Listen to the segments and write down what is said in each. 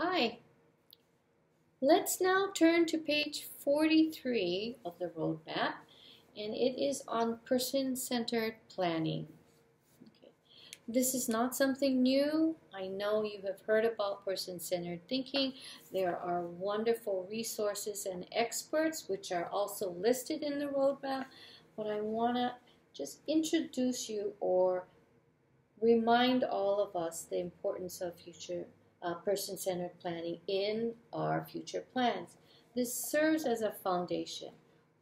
Hi, let's now turn to page 43 of the roadmap, and it is on person-centered planning. Okay. This is not something new. I know you have heard about person-centered thinking. There are wonderful resources and experts which are also listed in the roadmap, but I want to just introduce you or remind all of us the importance of future person-centered planning in our future plans. This serves as a foundation.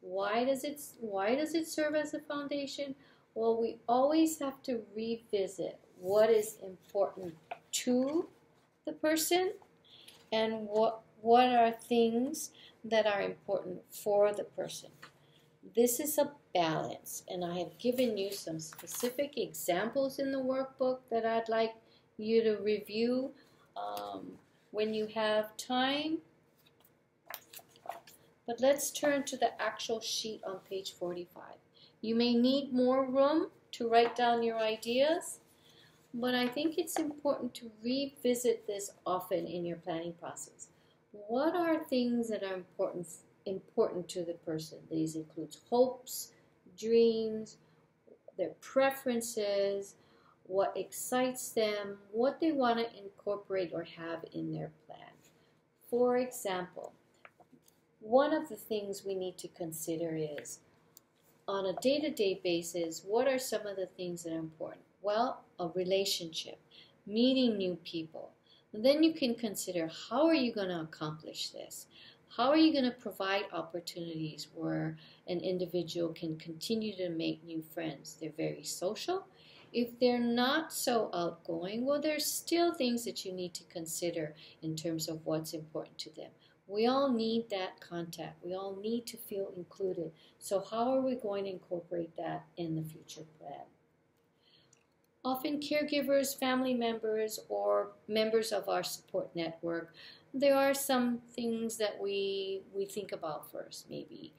Why does it serve as a foundation? Well, we always have to revisit what is important to the person and what are things that are important for the person. This is a balance, and I have given you some specific examples in the workbook that I'd like you to review when you have time. But let's turn to the actual sheet on page 45. You may need more room to write down your ideas, but I think it's important to revisit this often in your planning process. What are things that are important to the person? These include hopes, dreams, their preferences, what excites them, what they want to incorporate or have in their plan. For example, one of the things we need to consider is, on a day-to-day basis, what are some of the things that are important? Well, a relationship, meeting new people. And then you can consider, how are you going to accomplish this? How are you going to provide opportunities where an individual can continue to make new friends? They're very social. If they're not so outgoing, well, there's still things that you need to consider in terms of what's important to them. We all need that contact. We all need to feel included. So how are we going to incorporate that in the future plan? Often caregivers, family members, or members of our support network, there are some things that we think about first. Maybe,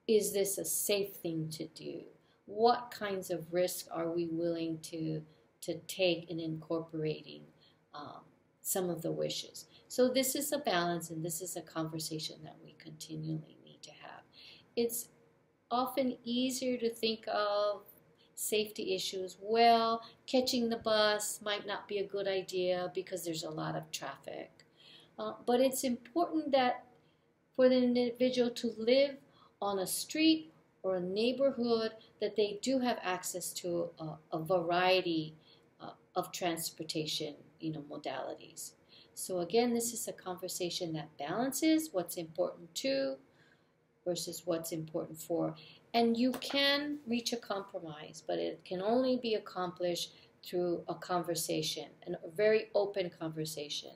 is this a safe thing to do? What kinds of risks are we willing to take in incorporating some of the wishes? So this is a balance, and this is a conversation that we continually need to have. It's often easier to think of safety issues. Well, catching the bus might not be a good idea because there's a lot of traffic. But it's important that for the individual to live on a street or a neighborhood that they do have access to a variety of transportation, modalities. So again, this is a conversation that balances what's important to versus what's important for. And you can reach a compromise, but it can only be accomplished through a conversation, a very open conversation.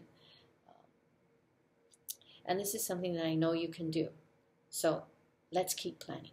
And this is something that I know you can do. So let's keep planning.